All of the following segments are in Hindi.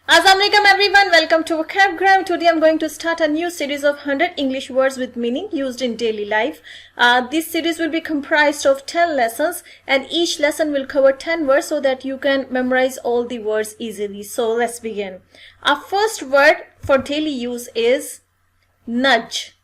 Assalamualaikum everyone, welcome to Vocabgram. Today I'm going to start a new series of 100 English words with meaning used in daily life. This series will be comprised of 10 lessons and each lesson will cover 10 words so that you can memorize all the words easily. So let's begin. Our first word for daily use is nudge.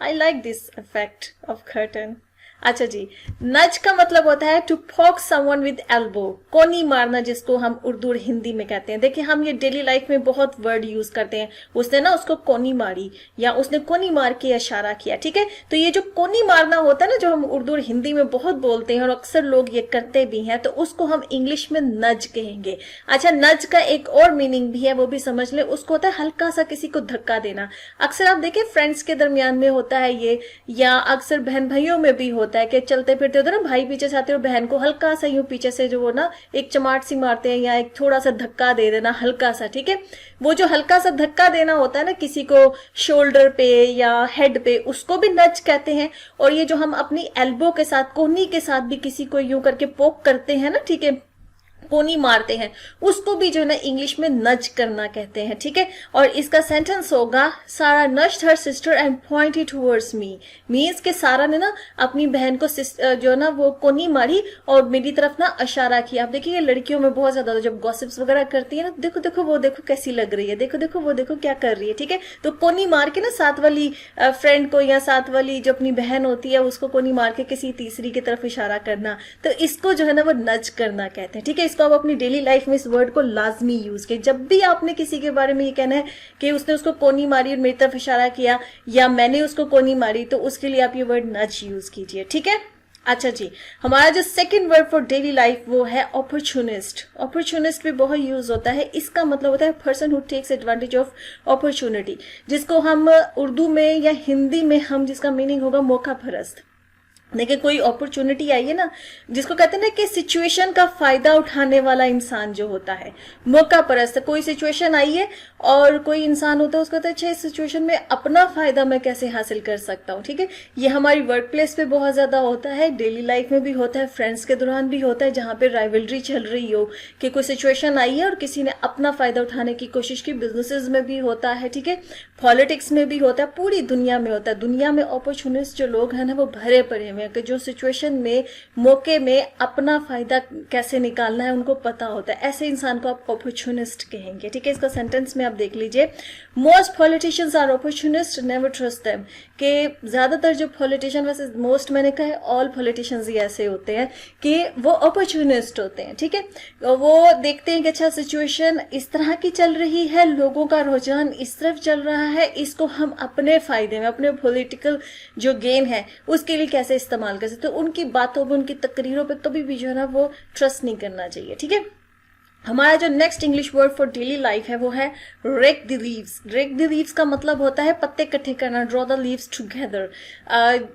I like this effect of curtain. अच्छा जी, नज का मतलब होता है to poke someone with elbow, कोनी मारना, जिसको हम उर्दू और हिंदी में कहते हैं. देखिए हम ये डेली लाइफ में बहुत वर्ड यूज करते हैं. उसने ना उसको कोनी मारी या उसने कोनी मार के इशारा किया. ठीक है, तो ये जो कोनी मारना होता है ना, जो हम उर्दू और हिंदी में बहुत बोलते हैं और अक्सर लोग ये करते भी हैं, तो उसको हम इंग्लिश में नज कहेंगे. अच्छा, नज का एक और मीनिंग भी है, वो भी समझ ले. उसको होता है हल्का सा किसी को धक्का देना. अक्सर आप देखिए फ्रेंड्स के दरमियान में होता है ये, या अक्सर बहन भाइयों में भी होता है कि चलते फिरते होते ना, भाई पीछे से आते और बहन को हल्का सा यूं पीछे से जो वो ना एक चमाट सी मारते हैं या एक थोड़ा सा धक्का दे देना हल्का सा. ठीक है, वो जो हल्का सा धक्का देना होता है ना किसी को शोल्डर पे या हेड पे, उसको भी नज कहते हैं. और ये जो हम अपनी एल्बो के साथ, कोहनी के साथ भी किसी को यूं करके पोक करते हैं ना, ठीक है, कोनी मारते हैं, उसको भी जो है ना इंग्लिश में नज करना कहते हैं. ठीक है, और इसका सेंटेंस होगा Sara nudged her sister and pointed towards me. Means के सारा ने ना अपनी बहन को जो है ना वो कोनी मारी और मेरी तरफ ना इशारा किया. आप देखिए लड़कियों में बहुत ज्यादा जब गॉसिप्स वगैरह करती है ना, देखो देखो वो देखो कैसी लग रही है, देखो देखो वो देखो क्या कर रही है. ठीक है, तो कोनी मार के ना साथ वाली फ्रेंड को या साथ वाली जो अपनी बहन होती है उसको कोनी मार के किसी तीसरी की तरफ इशारा करना, तो इसको जो है ना वो नज करना कहते हैं. ठीक है, इसको आप अपनी डेली लाइफ में इस वर्ड को लाजमी यूज किए. जब भी आपने किसी के बारे में ये कहना है कि उसने उसको कोनी मारी और मेरी तरफ इशारा किया या मैंने उसको कोनी मारी, तो उसके लिए आप ये वर्ड नज यूज कीजिए. ठीक है, अच्छा जी, हमारा जो second word for daily life वो है अपॉर्चुनिस्ट. अपॉर्चुनिस्ट भी बहुत यूज होता है. इसका मतलब होता है person who takes advantage of opportunity, जिसको हम उर्दू में या हिंदी में हम जिसका मीनिंग होगा मौका परस्त. देखिए कोई अपॉर्चुनिटी आई है ना, जिसको कहते हैं ना कि सिचुएशन का फायदा उठाने वाला इंसान जो होता है, मौका परस्त. कोई सिचुएशन आई है और कोई इंसान होता है उसको कहता है अच्छा इस सिचुएशन में अपना फायदा मैं कैसे हासिल कर सकता हूँ. ठीक है, ये हमारी वर्क प्लेस पे बहुत ज्यादा होता है, डेली लाइफ में भी होता है, फ्रेंड्स के दौरान भी होता है, जहाँ पे राइवलरी चल रही हो कि कोई सिचुएशन आई है और किसी ने अपना फायदा उठाने की कोशिश की. बिजनेसेस में भी होता है, ठीक है, पॉलिटिक्स में भी होता है, पूरी दुनिया में होता है. दुनिया में अपॉर्चुनिस्ट जो लोग हैं ना वो भरे पड़े हुए हैं कि जो सिचुएशन में, मौके में अपना फायदा कैसे निकालना है उनको पता होता है. ऐसे इंसान को आप अपॉर्चुनिस्ट कहेंगे. ठीक है, इसका सेंटेंस में आप देख लीजिए. Most politicians are opportunist, never trust them. कि ज्यादातर जो पॉलिटिशियन, वैसे मोस्ट मैंने कहा है ऑल पॉलिटिशियंस ही ऐसे होते हैं कि वो अपॉर्चुनिस्ट होते हैं. ठीक है, वो देखते हैं कि अच्छा सिचुएशन इस तरह की चल रही है, लोगों का रुझान इस तरफ चल रहा है, इसको हम अपने फायदे में, अपने पॉलिटिकल जो गेन है उसके लिए कैसे इस्तेमाल कर सकते. तो उनकी बातों पे, उनकी तकरीरों पे कभी भी जो है ना वो ट्रस्ट नहीं करना चाहिए. ठीक है, हमारा जो next English word for daily life है वो है rake the leaves. Rake the leaves का मतलब होता है पत्ते इकट्ठे करना, draw the leaves together.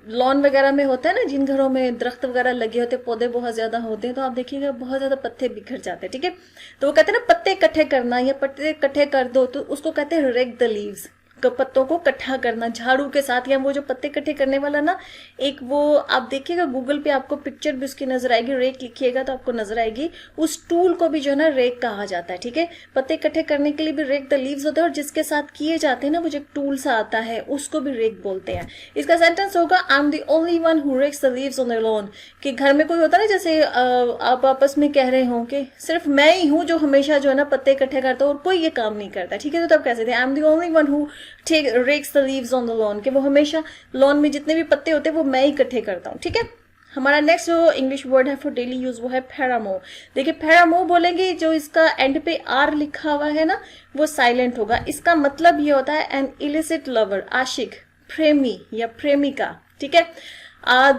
Lawn वगैरह में होता है ना, जिन घरों में दरख्त वगैरह लगे होते हैं, पौधे बहुत ज्यादा होते हैं, तो आप देखिएगा बहुत ज्यादा पत्ते बिखर जाते हैं. ठीक है, तो वो कहते हैं ना पत्ते इकट्ठे करना या पत्ते इकट्ठे कर दो, तो उसको कहते हैं रेक द लीव्स. पत्तों को इकट्ठा करना झाड़ू के साथ, या वो जो पत्ते इकट्ठे करने वाला ना एक वो आप देखिएगा गूगल पे आपको पिक्चर भी उसकी नजर आएगी, रेक लिखिएगा तो आपको नजर आएगी. उस टूल को भी जो है ना रेक कहा जाता है. ठीक है, पत्ते इकट्ठे करने के लिए भी रेक द लीव्स होता है, और जिसके साथ किए जाते हैं ना वो जो टूल सा आता है उसको भी रेक बोलते हैं. इसका सेंटेंस होगा I am the only one who rakes the leaves on the lawn. कि घर में कोई होता है ना, जैसे आप आपस में कह रहे हो कि सिर्फ मैं ही हूं जो हमेशा जो है ना पत्ते इकट्ठे करता हूं और कोई ये काम नहीं करता. ठीक है, तो तब कैसे थे I am the only one who rakes the leaves on the lawn, कि वो हमेशा लॉन में जितने भी पत्ते होते हैं वो मैं ही इकट्ठे करता हूँ. ठीक है, हमारा नेक्स्ट जो इंग्लिश वर्ड है फॉर डेली यूज वो है पैरामो. देखिए पैरामो बोलेंगे, जो इसका एंड पे आर लिखा हुआ है ना वो साइलेंट होगा. इसका मतलब ये होता है एन इलिसिट लवर, आशिक, प्रेमी या प्रेमिका. ठीक है,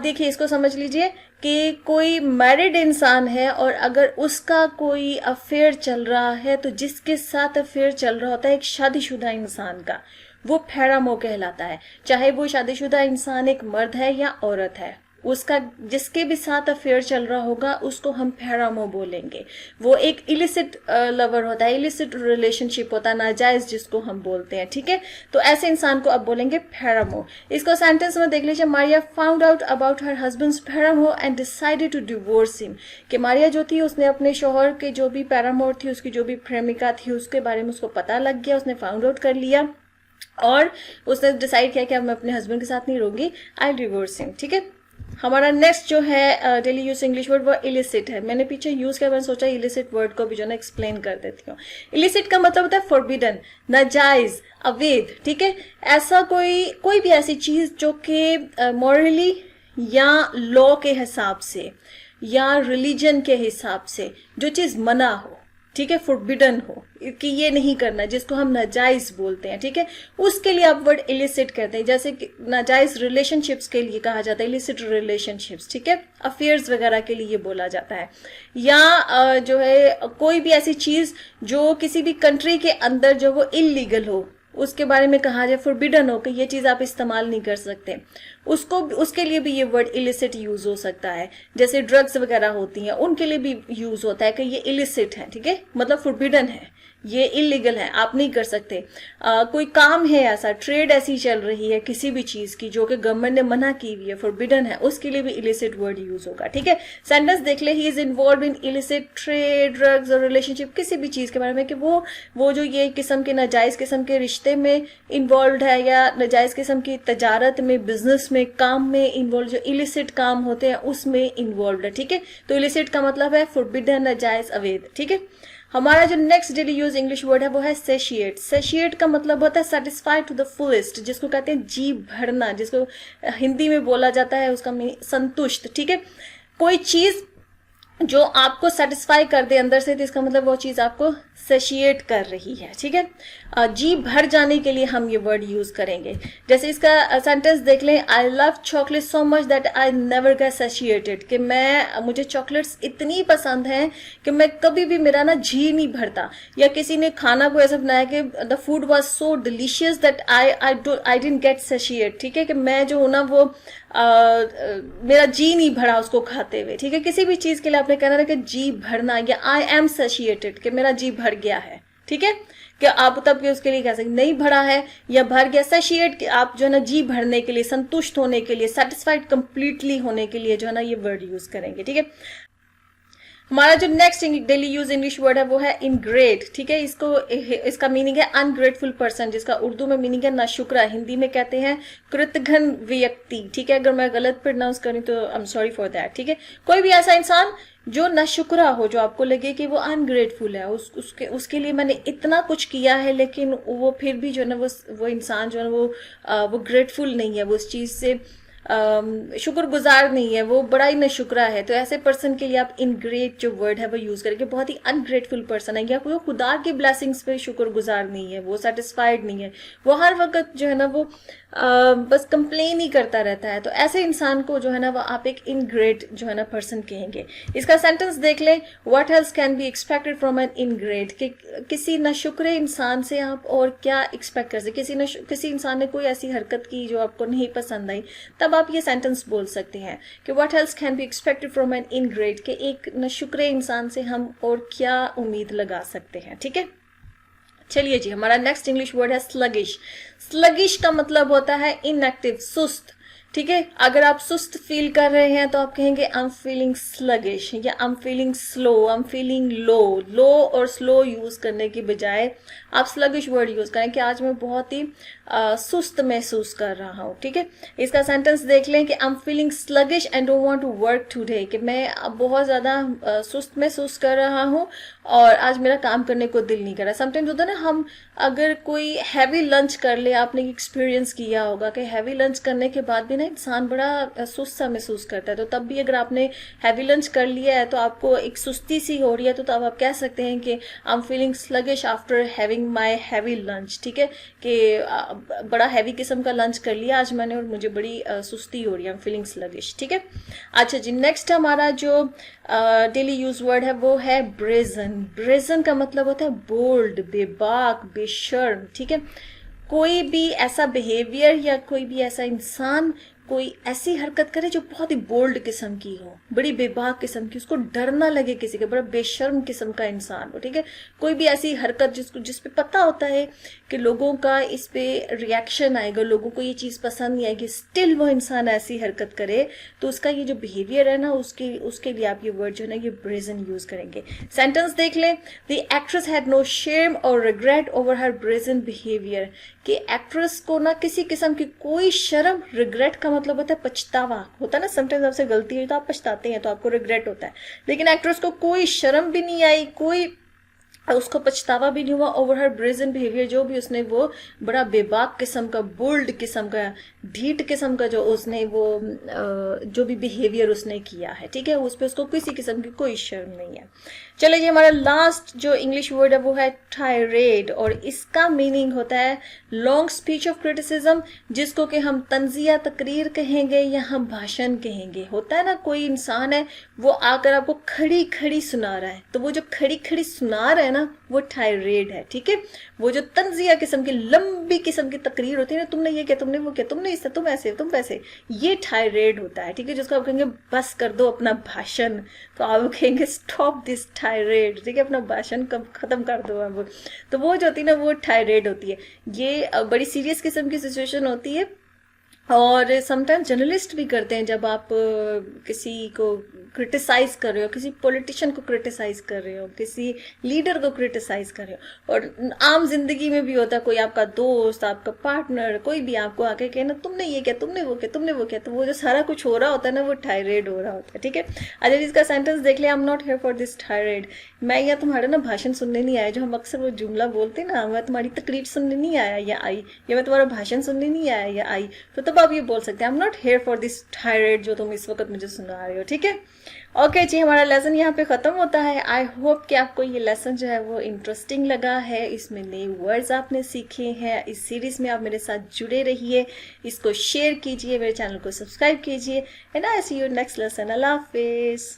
देखिए इसको समझ लीजिए कि कोई मैरिड इंसान है और अगर उसका कोई अफेयर चल रहा है, तो जिसके साथ अफेयर चल रहा होता है एक शादीशुदा इंसान का, वो पैरामो कहलाता है. चाहे वो शादीशुदा इंसान एक मर्द है या औरत है, उसका जिसके भी साथ अफेयर चल रहा होगा उसको हम पैरामो बोलेंगे। वो एक इलिसिट लवर होता है, इलिसिट रिलेशनशिप होता है, नाजायज जिसको हम बोलते हैं, ठीक है। तो ऐसे इंसान को अब बोलेंगे पैरामो। इसको सेंटेंस में देख लीजिए, Maria found out about her husband's paramour and decided to divorce him. कि मारिया जो थी उसने अपने शोहर के जो भी पैरामोर थी, उसकी जो भी प्रेमिका थी, उसके बारे में उसको पता लग गया, उसने फाउंड आउट कर लिया और उसने डिसाइड किया कि अब मैं अपने हस्बैंड के साथ नहीं रहूंगी, आई डिवोर्स हिम, ठीक है। हमारा नेक्स्ट जो है डेली यूज इंग्लिश वर्ड वो इलिसिट है। मैंने पीछे यूज किया, मैंने सोचा इलिसिट वर्ड को भी जो ना एक्सप्लेन कर देती हूँ। इलिसिट का मतलब होता है फॉरबिडन, नाजायज, अवैध, ठीक है। ऐसा कोई भी ऐसी चीज जो कि मॉरली या लॉ के हिसाब से या रिलीजन के हिसाब से जो चीज मना हो, ठीक है, फॉरबिडन हो कि ये नहीं करना, जिसको हम नाजायज बोलते हैं, ठीक है, उसके लिए आप वर्ड इलिसिट कहते हैं। जैसे कि नाजायज रिलेशनशिप्स के लिए कहा जाता है इलिसिट रिलेशनशिप्स, ठीक है, अफेयर्स वगैरह के लिए ये बोला जाता है। या जो है कोई भी ऐसी चीज जो किसी भी कंट्री के अंदर जो वो इलीगल हो, उसके बारे में कहा जाए फॉरबिडन हो कि ये चीज आप इस्तेमाल नहीं कर सकते, उसके लिए भी ये वर्ड इलिसिट यूज हो सकता है। जैसे ड्रग्स वगैरह होती हैं उनके लिए भी यूज होता है कि ये इलिसिट है, ठीक है, मतलब फॉरबिडन है, ये इलीगल है, आप नहीं कर सकते। कोई काम है ऐसा, ट्रेड ऐसी चल रही है किसी भी चीज की जो कि गवर्नमेंट ने मना की हुई है, फॉरबिडन है, उसके लिए भी इलिसिट वर्ड यूज होगा, ठीक है। सेंटेंस देख ले, he is involve in illicit trade, drugs और रिलेशनशिप, किसी भी चीज के बारे में कि वो जो ये किस्म के नाजायज किस्म के रिश्ते में इन्वॉल्व है या नाजायज किस्म की तजारत में, बिजनेस में, काम में इन्वॉल्व, जो इलिसिट काम होते हैं उसमें इन्वॉल्व है, ठीक है। तो इलिसिट का मतलब है फॉरबिडन, नाजायज, अवैध, ठीक है। हमारा जो next daily use English word है वो है सेशिएट। सेशिएट का मतलब होता है सेटिस्फाइड टू द फुलेस्ट, जिसको कहते हैं जी भरना, जिसको हिंदी में बोला जाता है उसका संतुष्ट, ठीक है। कोई चीज जो आपको सेटिस्फाई कर दे अंदर से, तो इसका मतलब वो चीज आपको सेशिएट कर रही है, ठीक है। जी भर जाने के लिए हम ये वर्ड यूज करेंगे। जैसे इसका सेंटेंस देख लें, I love chocolate so much that I never get satiated, कि मुझे चॉकलेट्स इतनी पसंद हैं कि मैं कभी भी मेरा ना जी नहीं भरता। या किसी ने खाना को ऐसा बनाया कि the food was so delicious that I didn't get satiate, ठीक है, कि मैं जो हूं ना वो मेरा जी नहीं भरा उसको खाते हुए, ठीक है। किसी भी चीज के लिए आपने कहना है कि जी भरना, या आई एम सेशिएटेड, कि मेरा जी भर गया है, ठीक है। कि आप तब के उसके लिए कह सकते नहीं भरा है या भर गया। सेशिएट आप जो है ना जी भरने के लिए, संतुष्ट होने के लिए, सेटिस्फाइड कंप्लीटली होने के लिए जो है ना ये वर्ड यूज करेंगे, ठीक है। हमारा जो next daily use English word है वो है इनग्रेट, ठीक है। इसका मीनिंग है अनग्रेटफुल पर्सन, जिसका उर्दू में मीनिंग है नाशुक्रा, हिंदी में कहते हैं कृतघ्न व्यक्ति, ठीक है। अगर मैं गलत प्रोनाउंस करूं तो I am sorry for that, ठीक है। कोई भी ऐसा इंसान जो नाशुक्रा हो, जो आपको लगे कि वो अनग्रेटफुल है, उसके लिए मैंने इतना कुछ किया है लेकिन वो फिर भी जो है ना वो इंसान जो है वो ग्रेटफुल नहीं है, वो उस चीज से शुक्रगुजार नहीं है, वो बड़ा ही नाशुक्रा है। तो ऐसे पर्सन के लिए आप इनग्रेट जो वर्ड है वो यूज करेंगे, बहुत ही अनग्रेटफुल पर्सन है, या वो खुदा के ब्लेसिंग्स पे शुक्रगुजार नहीं है, वो सेटिस्फाइड नहीं है, वो हर वक्त जो है ना वो बस कंप्लेन ही करता रहता है। तो ऐसे इंसान को जो है ना वो आप एक इनग्रेट जो है ना पर्सन कहेंगे। इसका सेंटेंस देख लें, what else can be expected from an ingrate, कि किसी नाशुक्रे इंसान से आप और क्या एक्सपेक्ट कर सकते। किसी इंसान ने कोई ऐसी हरकत की जो आपको नहीं पसंद आई, तब आप ये सेंटेंस बोल सकते हैं कि what else can be expected from an ingrate, कि एक नाशुक्रे इंसान से हम और क्या उम्मीद लगा सकते हैं, ठीक है। चलिए जी, हमारा नेक्स्ट इंग्लिश वर्ड है स्लगिश। स्लगिश का मतलब होता है इनएक्टिव, सुस्त, ठीक है। अगर आप सुस्त फील कर रहे हैं तो आप कहेंगे आई एम फीलिंग स्लगिश, या I am feeling slow, I am feeling low. Low और स्लो यूज करने की बजाय आप स्लगिश वर्ड यूज करें कि आज मैं बहुत ही सुस्त महसूस कर रहा हूँ, ठीक है। इसका सेंटेंस देख लें कि I am feeling sluggish and don't want to work today, कि मैं अब बहुत ज्यादा सुस्त महसूस कर रहा हूँ और आज मेरा काम करने को दिल नहीं कर रहा। समटाइम्स होता है ना, हम अगर कोई हैवी लंच कर ले, आपने एक्सपीरियंस किया होगा कि हैवी लंच करने के बाद भी ना इंसान बड़ा सुस्त सा महसूस करता है। तो तब भी अगर आपने हैवी लंच कर लिया है तो आपको एक सुस्ती सी हो रही है, तो तब आप कह सकते हैं कि I am feeling sluggish after having my heavy lunch, ठीक है, कि बड़ा हैवी किस्म का लंच कर लिया आज मैंने और मुझे बड़ी सुस्ती हो रही है, आई एम फीलिंग स्लगिश, ठीक है। अच्छा जी, नेक्स्ट हमारा जो डेली यूज वर्ड है वो है ब्रेजन। ब्रेजन का मतलब होता है बोल्ड, बेबाक, बेशर्म, ठीक है। कोई भी ऐसा बिहेवियर या कोई भी ऐसा इंसान कोई ऐसी हरकत करे जो बहुत ही बोल्ड किस्म की हो, बड़ी बेबाक किस्म की, उसको डर ना लगे किसी के, बड़ा बेशर्म किस्म का इंसान हो, ठीक है। कोई भी ऐसी हरकत जिसपे पता होता है कि लोगों का इस पे रिएक्शन आएगा, लोगों को ये चीज पसंद नहीं आएगी, स्टिल वो इंसान ऐसी हरकत करे, तो उसका ये जो बिहेवियर है ना, उसके लिए आप ये वर्ड जो है ना, ये ब्रेजन यूज करेंगे। सेंटेंस देख लें। The actress had no shame और regret over her brazen behaviour, कि एक्ट्रेस को ना किसी किस्म की कोई शर्म, रिग्रेट का मतलब होता है पछतावा, होता है ना, समटाइम्स आपसे गलती हुई तो आप पछताते हैं, तो आपको रिग्रेट होता है, लेकिन एक्ट्रेस को कोई शर्म भी नहीं आई, कोई उसको पछतावा भी नहीं हुआ ओवर हर ब्रेजन बिहेवियर, जो भी उसने वो बड़ा बेबाक किस्म का, बोल्ड किस्म का, ढीठ किस्म का जो उसने वो जो भी बिहेवियर उसने किया है, ठीक है, उस पर उसको किसी किस्म की कोई शर्म नहीं है। चलो जी, हमारा लास्ट जो इंग्लिश वर्ड है वो है टायरेड, और इसका मीनिंग होता है लॉन्ग स्पीच ऑफ क्रिटिसिज्म, जिसको कि हम तंजिया तकरीर कहेंगे या हम भाषण कहेंगे। होता है ना, कोई इंसान है वो आकर आपको खड़ी खड़ी सुना रहा है, तो वो जो खड़ी खड़ी सुना रहा है ना, वो टायरेड है, ठीक है। वो जो तंजिया किस्म की लंबी किस्म की तकरीर होती है ना, तुमने ये किया, तुमने वो किया, तुमने इससे, तुम ऐसे, तुम वैसे, ये टायरेड होता है, ठीक है। जिसको आप कहेंगे बस कर दो अपना भाषण, तो आप कहेंगे स्टॉप दिस टायरेड, ठीक है, अपना भाषण खत्म कर दो अब। तो वो जो होती है ना, वो टायरेड होती है। ये बड़ी सीरियस किस्म की सिचुएशन होती है, और समटाइम्स जर्नलिस्ट भी करते हैं, जब आप किसी को क्रिटिसाइज कर रहे हो, किसी पॉलिटिशियन को क्रिटिसाइज कर रहे हो, किसी लीडर को क्रिटिसाइज कर रहे हो, और आम जिंदगी में भी होता है, कोई आपका दोस्त, आपका पार्टनर, कोई भी आपको आके कहे ना तुमने ये किया, तुमने वो किया, तुमने वो किया, तो वो जो सारा कुछ हो रहा होता है ना, वो टायरेड हो रहा होता है, ठीक है। अच्छा, इसका सेंटेंस देख लिया, I am not here for this tired, मैं यहाँ तुम्हारा ना भाषण सुनने नहीं आया, जो हम अक्सर वो जुमला बोलते ना, मैं तुम्हारी तकरीर सुनने नहीं आया या आई, या मैं तुम्हारा भाषण सुनने नहीं आया या आई, तो तब आप ये बोल सकते हैं I am not here for this tired, जो तुम इस वक्त मुझे सुना रहे हो, ठीक है। ओके जी, हमारा लेसन यहाँ पे खत्म होता है। आई होप कि आपको ये लेसन जो है वो इंटरेस्टिंग लगा है, इसमें नए वर्ड्स आपने सीखे हैं। इस सीरीज में आप मेरे साथ जुड़े रहिए, इसको शेयर कीजिए, मेरे चैनल को सब्सक्राइब कीजिए, and I see you next lesson. अल्लाह हाफिज।